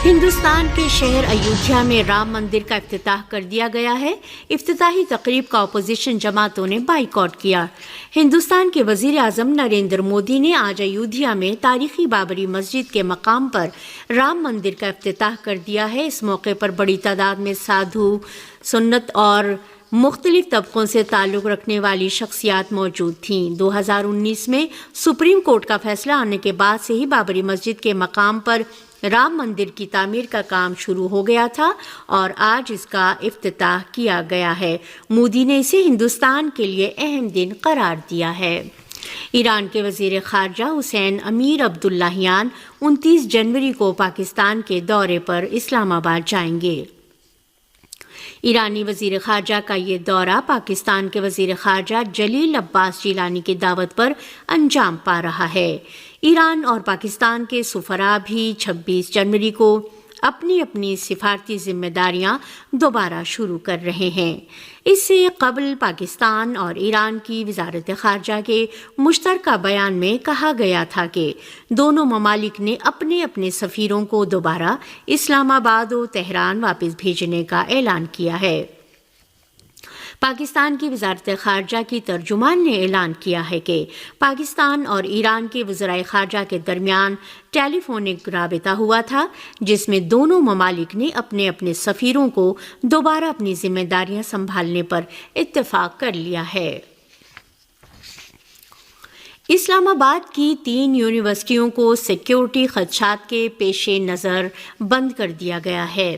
ہندوستان کے شہر ایودھیا میں رام مندر کا افتتاح کر دیا گیا ہے۔ افتتاحی تقریب کا اپوزیشن جماعتوں نے بائیکاٹ کیا۔ ہندوستان کے وزیر اعظم نریندر مودی نے آج ایودھیا میں تاریخی بابری مسجد کے مقام پر رام مندر کا افتتاح کر دیا ہے۔ اس موقع پر بڑی تعداد میں سادھو، سنت اور مختلف طبقوں سے تعلق رکھنے والی شخصیات موجود تھیں۔ 2019 میں سپریم کورٹ کا فیصلہ آنے کے بعد سے ہی بابری مسجد کے مقام پر رام مندر کی تعمیر کا کام شروع ہو گیا تھا اور آج اس کا افتتاح کیا گیا ہے۔ مودی نے اسے ہندوستان کے لیے اہم دن قرار دیا ہے۔ ایران کے وزیر خارجہ حسین امیر عبداللہیان 29 جنوری کو پاکستان کے دورے پر اسلام آباد جائیں گے۔ ایرانی وزیر خارجہ کا یہ دورہ پاکستان کے وزیر خارجہ جلیل عباس جیلانی کی دعوت پر انجام پا رہا ہے۔ ایران اور پاکستان کے سفراء بھی 26 جنوری کو اپنی اپنی سفارتی ذمہ داریاں دوبارہ شروع کر رہے ہیں۔ اس سے قبل پاکستان اور ایران کی وزارت خارجہ کے مشترکہ بیان میں کہا گیا تھا کہ دونوں ممالک نے اپنے اپنے سفیروں کو دوبارہ اسلام آباد و تہران واپس بھیجنے کا اعلان کیا ہے۔ پاکستان کی وزارت خارجہ کی ترجمان نے اعلان کیا ہے کہ پاکستان اور ایران کے وزرائے خارجہ کے درمیان ٹیلی فونک رابطہ ہوا تھا، جس میں دونوں ممالک نے اپنے اپنے سفیروں کو دوبارہ اپنی ذمہ داریاں سنبھالنے پر اتفاق کر لیا ہے۔ اسلام آباد کی 3 یونیورسٹیوں کو سیکیورٹی خدشات کے پیش نظر بند کر دیا گیا ہے۔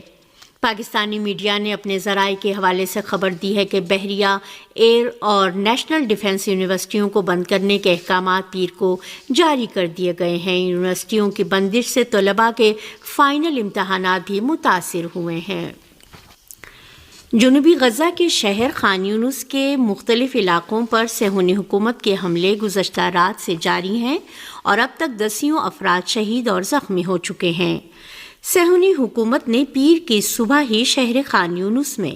پاکستانی میڈیا نے اپنے ذرائع کے حوالے سے خبر دی ہے کہ بحریہ، ایئر اور نیشنل ڈیفنس یونیورسٹیوں کو بند کرنے کے احکامات پیر کو جاری کر دیے گئے ہیں۔ یونیورسٹیوں کی بندش سے طلباء کے فائنل امتحانات بھی متاثر ہوئے ہیں۔ جنوبی غزہ کے شہر خان یونس کے مختلف علاقوں پر صہیونی حکومت کے حملے گزشتہ رات سے جاری ہیں اور اب تک دسیوں افراد شہید اور زخمی ہو چکے ہیں۔ صہیونی حکومت نے پیر کی صبح ہی شہر خان یونس میں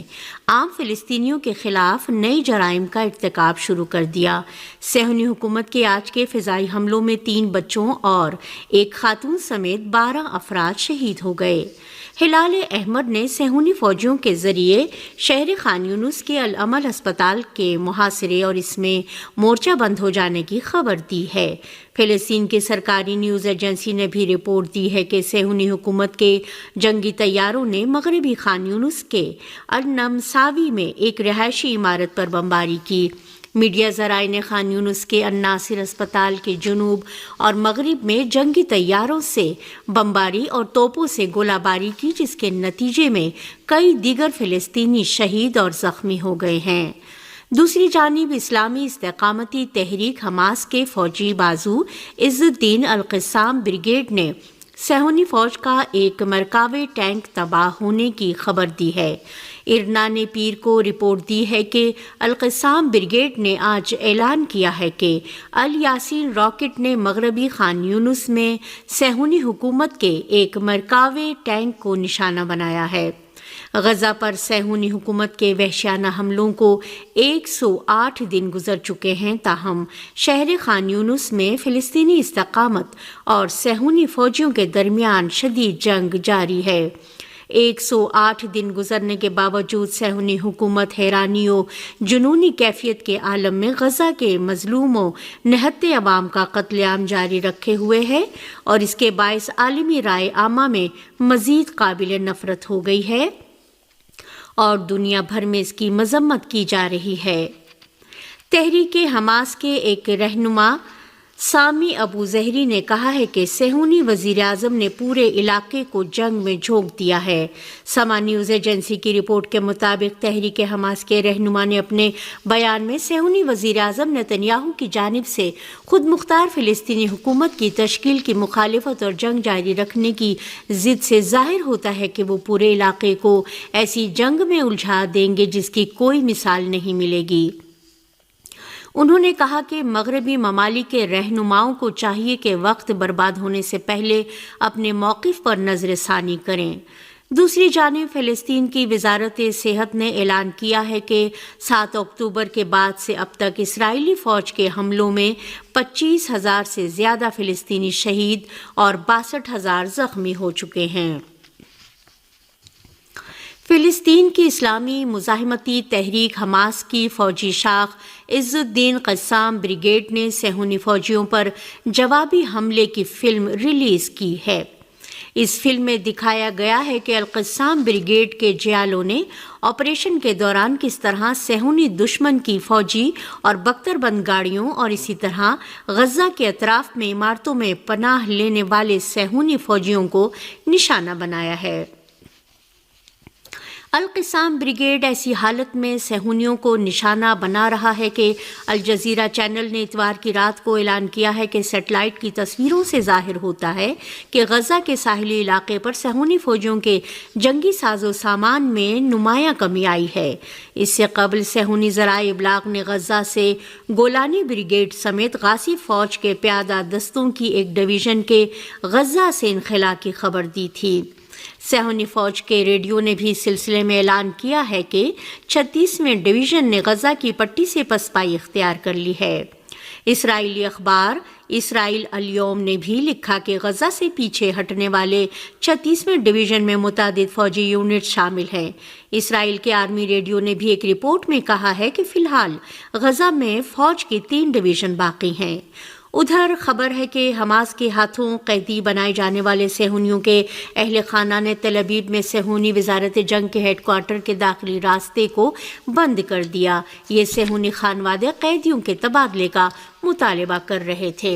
عام فلسطینیوں کے خلاف نئے جرائم کا ارتکاب شروع کر دیا۔ صہیونی حکومت کے آج کے فضائی حملوں میں 3 بچوں اور ایک خاتون سمیت 12 افراد شہید ہو گئے۔ ہلال احمر نے صہیونی فوجیوں کے ذریعے شہر خان یونس کے العمل ہسپتال کے محاصرے اور اس میں مورچہ بند ہو جانے کی خبر دی ہے۔ فلسطین کی سرکاری نیوز ایجنسی نے بھی رپورٹ دی ہے کہ صہیونی حکومت کے جنگی طیاروں نے مغربی خان یونس کے النمساوی میں ایک رہائشی عمارت پر بمباری کی۔ میڈیا ذرائع نے خان یونس کے الناصر اسپتال کے جنوب اور مغرب میں جنگی طیاروں سے بمباری اور توپوں سے گولہ باری کی، جس کے نتیجے میں کئی دیگر فلسطینی شہید اور زخمی ہو گئے ہیں۔ دوسری جانب اسلامی استقامتی تحریک حماس کے فوجی بازو عز الدین القسام بریگیڈ نے صہیونی فوج کا ایک مرکاوے ٹینک تباہ ہونے کی خبر دی ہے۔ ارنا نے پیر کو رپورٹ دی ہے کہ القسام بریگیڈ نے آج اعلان کیا ہے کہ الیاسین راکٹ نے مغربی خان یونس میں صہیونی حکومت کے ایک مرکاوے ٹینک کو نشانہ بنایا ہے۔ غزہ پر صہیونی حکومت کے وحشیانہ حملوں کو 108 دن گزر چکے ہیں، تاہم شہر خان یونس میں فلسطینی استقامت اور صہیونی فوجیوں کے درمیان شدید جنگ جاری ہے۔ 108 دن گزرنے کے باوجود صہیونی حکومت حیرانی و جنونی کیفیت کے عالم میں غزہ کے مظلوم و نہتے عوام کا قتل عام جاری رکھے ہوئے ہے اور اس کے باعث عالمی رائے عامہ میں مزید قابل نفرت ہو گئی ہے اور دنیا بھر میں اس کی مذمت کی جا رہی ہے۔ تحریک حماس کے ایک رہنما سامی ابو زہری نے کہا ہے کہ صہیونی وزیر اعظم نے پورے علاقے کو جنگ میں جھونک دیا ہے۔ سما نیوز ایجنسی کی رپورٹ کے مطابق تحریک حماس کے رہنما نے اپنے بیان میں صہیونی وزیر اعظم نتنیاہو کی جانب سے خود مختار فلسطینی حکومت کی تشکیل کی مخالفت اور جنگ جاری رکھنے کی ضد سے ظاہر ہوتا ہے کہ وہ پورے علاقے کو ایسی جنگ میں الجھا دیں گے جس کی کوئی مثال نہیں ملے گی۔ انہوں نے کہا کہ مغربی ممالک کے رہنماؤں کو چاہیے کہ وقت برباد ہونے سے پہلے اپنے موقف پر نظر ثانی کریں۔ دوسری جانب فلسطین کی وزارت صحت نے اعلان کیا ہے کہ 7 اکتوبر کے بعد سے اب تک اسرائیلی فوج کے حملوں میں 25,000 سے زیادہ فلسطینی شہید اور 62,000 زخمی ہو چکے ہیں۔ فلسطین کی اسلامی مزاحمتی تحریک حماس کی فوجی شاخ عز الدین قسام بریگیڈ نے صہیونی فوجیوں پر جوابی حملے کی فلم ریلیز کی ہے۔ اس فلم میں دکھایا گیا ہے کہ القسام بریگیڈ کے جیالوں نے آپریشن کے دوران کس طرح صہیونی دشمن کی فوجی اور بختر بند گاڑیوں اور اسی طرح غزہ کے اطراف میں عمارتوں میں پناہ لینے والے صہیونی فوجیوں کو نشانہ بنایا ہے۔ القسام بریگیڈ ایسی حالت میں صہیونیوں کو نشانہ بنا رہا ہے کہ الجزیرہ چینل نے اتوار کی رات کو اعلان کیا ہے کہ سیٹلائٹ کی تصویروں سے ظاہر ہوتا ہے کہ غزہ کے ساحلی علاقے پر صہیونی فوجیوں کے جنگی ساز و سامان میں نمایاں کمی آئی ہے۔ اس سے قبل صہیونی ذرائع ابلاغ نے غزہ سے گولانی بریگیڈ سمیت غاصب فوج کے پیادہ دستوں کی ایک ڈویژن کے غزہ سے انخلا کی خبر دی تھی۔ صہیونی فوج کے ریڈیو نے بھی اس سلسلے میں اعلان کیا ہے کہ 36ویں ڈویژن نے غزہ کی پٹی سے پسپائی اختیار کر لی ہے۔ اسرائیلی اخبار اسرائیل الیوم نے بھی لکھا کہ غزہ سے پیچھے ہٹنے والے 36ویں ڈویژن میں متعدد فوجی یونٹ شامل ہیں۔ اسرائیل کے آرمی ریڈیو نے بھی ایک رپورٹ میں کہا ہے کہ فی الحال غزہ میں فوج کی 3 ڈویژن باقی ہیں۔ ادھر خبر ہے کہ حماس کے ہاتھوں قیدی بنائے جانے والے صہیونیوں کے اہل خانہ نے تل ابیب میں صہیونی وزارت جنگ کے ہیڈ کوارٹر کے داخلی راستے کو بند کر دیا۔ یہ صہیونی خانوادے قیدیوں کے تبادلے کا مطالبہ کر رہے تھے۔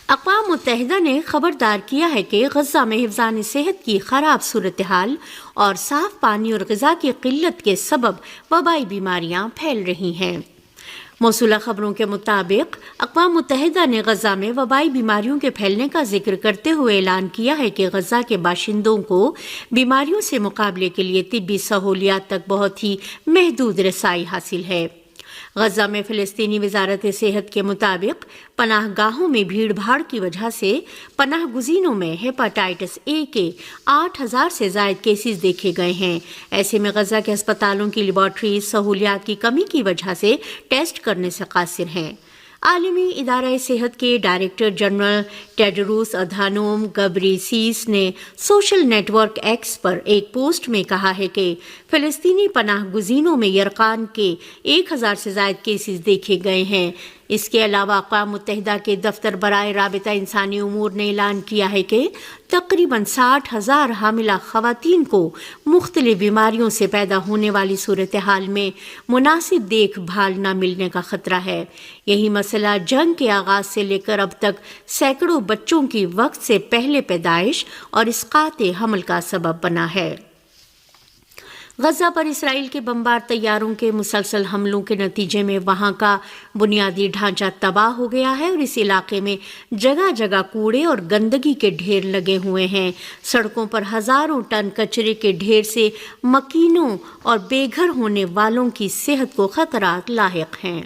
اقوام متحدہ نے خبردار کیا ہے کہ غزہ میں حفظان صحت کی خراب صورتحال اور صاف پانی اور غذا کی قلت کے سبب وبائی بیماریاں پھیل رہی ہیں۔ موصولہ خبروں کے مطابق اقوام متحدہ نے غزہ میں وبائی بیماریوں کے پھیلنے کا ذکر کرتے ہوئے اعلان کیا ہے کہ غزہ کے باشندوں کو بیماریوں سے مقابلے کے لیے طبی سہولیات تک بہت ہی محدود رسائی حاصل ہے۔ غزہ میں فلسطینی وزارت صحت کے مطابق پناہ گاہوں میں بھیڑ بھاڑ کی وجہ سے پناہ گزینوں میں ہیپاٹائٹس اے کے 8000 سے زائد کیسز دیکھے گئے ہیں۔ ایسے میں غزہ کے ہسپتالوں کی لیبارٹری سہولیات کی کمی کی وجہ سے ٹیسٹ کرنے سے قاصر ہیں۔ عالمی ادارہ صحت کے ڈائریکٹر جنرل ٹیڈروس ادھانوم گبریسیس نے سوشل نیٹ ورک ایکس پر ایک پوسٹ میں کہا ہے کہ فلسطینی پناہ گزینوں میں یرقان کے 1000 سے زائد کیسز دیکھے گئے ہیں۔ اس کے علاوہ اقوام متحدہ کے دفتر برائے رابطہ انسانی امور نے اعلان کیا ہے کہ تقریباً 60,000 حاملہ خواتین کو مختلف بیماریوں سے پیدا ہونے والی صورتحال میں مناسب دیکھ بھال نہ ملنے کا خطرہ ہے۔ یہی مسئلہ جنگ کے آغاز سے لے کر اب تک سینکڑوں بچوں کی وقت سے پہلے پیدائش اور اسقاط حمل کا سبب بنا ہے۔ غزہ پر اسرائیل کے بمبار طیاروں کے مسلسل حملوں کے نتیجے میں وہاں کا بنیادی ڈھانچہ تباہ ہو گیا ہے اور اس علاقے میں جگہ جگہ کوڑے اور گندگی کے ڈھیر لگے ہوئے ہیں۔ سڑکوں پر ہزاروں ٹن کچرے کے ڈھیر سے مکینوں اور بے گھر ہونے والوں کی صحت کو خطرات لاحق ہیں۔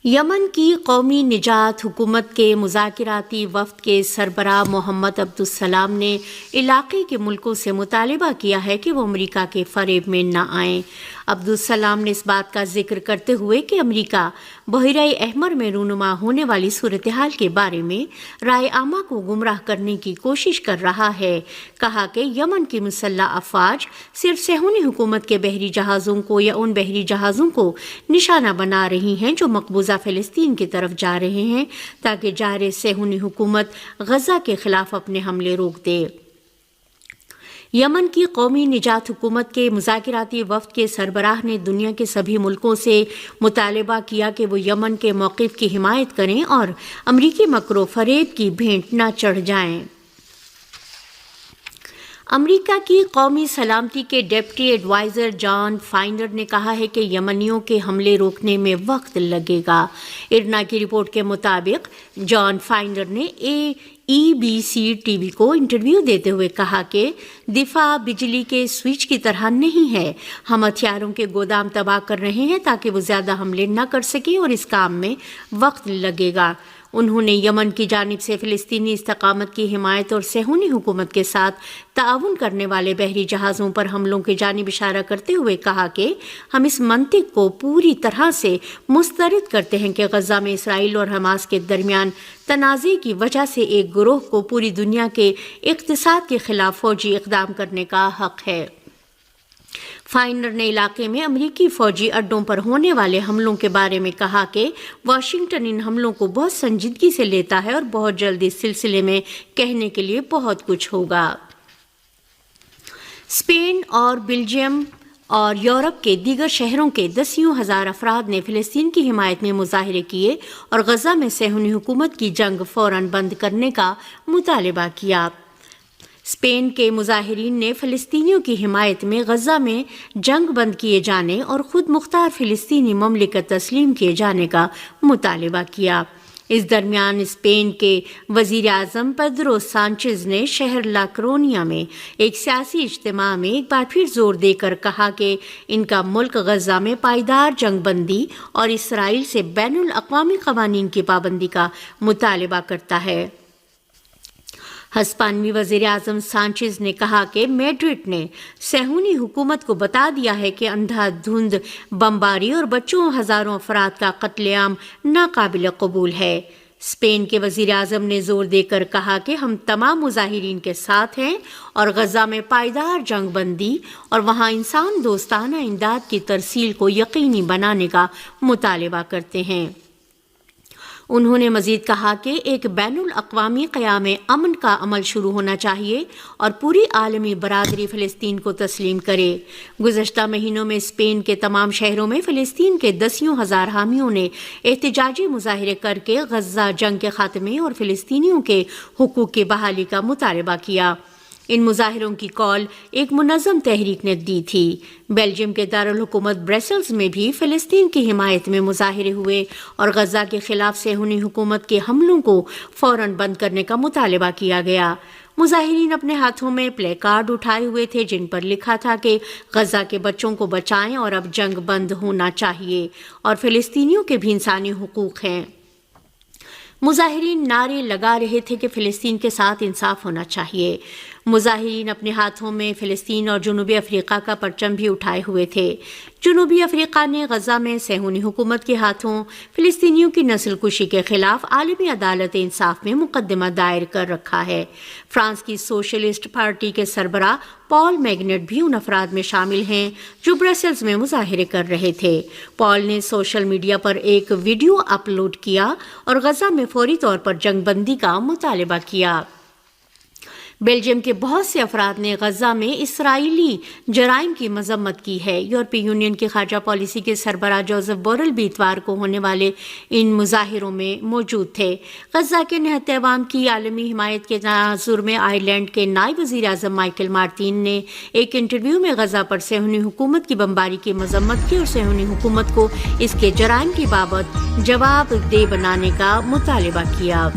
یمن کی قومی نجات حکومت کے مذاکراتی وفد کے سربراہ محمد عبدالسلام نے علاقے کے ملکوں سے مطالبہ کیا ہے کہ وہ امریکہ کے فریب میں نہ آئیں۔ عبدالسلام نے اس بات کا ذکر کرتے ہوئے کہ امریکہ بحیرہ احمر میں رونما ہونے والی صورتحال کے بارے میں رائے عامہ کو گمراہ کرنے کی کوشش کر رہا ہے، کہا کہ یمن کی مسلح افواج صرف صہیونی حکومت کے بحری جہازوں کو یا ان بحری جہازوں کو نشانہ بنا رہی ہیں جو مقبوضہ فلسطین کی طرف جا رہے ہیں تاکہ جارح صہیونی حکومت غزہ کے خلاف اپنے حملے روک دے۔ یمن کی قومی نجات حکومت کے مذاکراتی وفد کے سربراہ نے دنیا کے سبھی ملکوں سے مطالبہ کیا کہ وہ یمن کے موقف کی حمایت کریں اور امریکی مکر و فریب کی بھینٹ نہ چڑھ جائیں۔ امریکہ کی قومی سلامتی کے ڈپٹی ایڈوائزر جان فائنر نے کہا ہے کہ یمنیوں کے حملے روکنے میں وقت لگے گا۔ ارنا کی رپورٹ کے مطابق جان فائنر نے ABC ٹی وی کو انٹرویو دیتے ہوئے کہا کہ دفاع بجلی کے سوئچ کی طرح نہیں ہے، ہم ہتھیاروں کے گودام تباہ کر رہے ہیں تاکہ وہ زیادہ حملے نہ کر سکیں اور اس کام میں وقت لگے گا۔ انہوں نے یمن کی جانب سے فلسطینی استقامت کی حمایت اور صہیونی حکومت کے ساتھ تعاون کرنے والے بحری جہازوں پر حملوں کی جانب اشارہ کرتے ہوئے کہا کہ ہم اس منطق کو پوری طرح سے مسترد کرتے ہیں کہ غزہ میں اسرائیل اور حماس کے درمیان تنازع کی وجہ سے ایک گروہ کو پوری دنیا کے اقتصاد کے خلاف فوجی اقدام کرنے کا حق ہے۔ فائنر نے علاقے میں امریکی فوجی اڈوں پر ہونے والے حملوں کے بارے میں کہا کہ واشنگٹن ان حملوں کو بہت سنجیدگی سے لیتا ہے اور بہت جلد اس سلسلے میں کہنے کے لیے بہت کچھ ہوگا۔ اسپین اور بیلجیم اور یورپ کے دیگر شہروں کے دسیوں ہزار افراد نے فلسطین کی حمایت میں مظاہرے کیے اور غزہ میں صہیونی حکومت کی جنگ فوراً بند کرنے کا مطالبہ کیا۔ اسپین کے مظاہرین نے فلسطینیوں کی حمایت میں غزہ میں جنگ بند کیے جانے اور خود مختار فلسطینی مملکت تسلیم کیے جانے کا مطالبہ کیا۔ اس درمیان اسپین کے وزیر اعظم پیدرو سانچیز نے شہر لا کرونیا میں ایک سیاسی اجتماع میں ایک بار پھر زور دے کر کہا کہ ان کا ملک غزہ میں پائیدار جنگ بندی اور اسرائیل سے بین الاقوامی قوانین کی پابندی کا مطالبہ کرتا ہے۔ ہسپانوی وزیر اعظم سانچیز نے کہا کہ میڈرڈ نے صہیونی حکومت کو بتا دیا ہے کہ اندھا دھند بمباری اور بچوں ہزاروں افراد کا قتل عام ناقابل قبول ہے۔ اسپین کے وزیر اعظم نے زور دے کر کہا کہ ہم تمام مظاہرین کے ساتھ ہیں اور غزہ میں پائیدار جنگ بندی اور وہاں انسان دوستانہ امداد کی ترسیل کو یقینی بنانے کا مطالبہ کرتے ہیں۔ انہوں نے مزید کہا کہ ایک بین الاقوامی قیام امن کا عمل شروع ہونا چاہیے اور پوری عالمی برادری فلسطین کو تسلیم کرے۔ گزشتہ مہینوں میں اسپین کے تمام شہروں میں فلسطین کے دسیوں ہزار حامیوں نے احتجاجی مظاہرے کر کے غزہ جنگ کے خاتمے اور فلسطینیوں کے حقوق کی بحالی کا مطالبہ کیا۔ ان مظاہروں کی کال ایک منظم تحریک نے دی تھی۔ بیلجیم کے دارالحکومت برسلز میں بھی فلسطین کی حمایت میں مظاہرے ہوئے اور غزہ کے خلاف صہیونی حکومت کے حملوں کو فوراً بند کرنے کا مطالبہ کیا گیا۔ مظاہرین اپنے ہاتھوں میں پلے کارڈ اٹھائے ہوئے تھے جن پر لکھا تھا کہ غزہ کے بچوں کو بچائیں اور اب جنگ بند ہونا چاہیے اور فلسطینیوں کے بھی انسانی حقوق ہیں۔ مظاہرین نعرے لگا رہے تھے کہ فلسطین کے ساتھ انصاف ہونا چاہیے۔ مظاہرین اپنے ہاتھوں میں فلسطین اور جنوبی افریقہ کا پرچم بھی اٹھائے ہوئے تھے۔ جنوبی افریقہ نے غزہ میں صہیونی حکومت کے ہاتھوں فلسطینیوں کی نسل کشی کے خلاف عالمی عدالت انصاف میں مقدمہ دائر کر رکھا ہے۔ فرانس کی سوشلسٹ پارٹی کے سربراہ پال میگنٹ بھی ان افراد میں شامل ہیں جو برسلز میں مظاہرے کر رہے تھے۔ پال نے سوشل میڈیا پر ایک ویڈیو اپلوڈ کیا اور غزہ میں فوری طور پر جنگ بندی کا مطالبہ کیا۔ بیلجیم کے بہت سے افراد نے غزہ میں اسرائیلی جرائم کی مذمت کی ہے۔ یورپی یونین کی خارجہ پالیسی کے سربراہ جوزف بورل بھی اتوار کو ہونے والے ان مظاہروں میں موجود تھے۔ غزہ کے نہتے عوام کی عالمی حمایت کے تناظر میں آئرلینڈ کے نائب وزیر اعظم مائیکل مارٹین نے ایک انٹرویو میں غزہ پر صہیونی حکومت کی بمباری کی مذمت کی اور صہیونی حکومت کو اس کے جرائم کی بابت جواب دہ بنانے کا مطالبہ کیا۔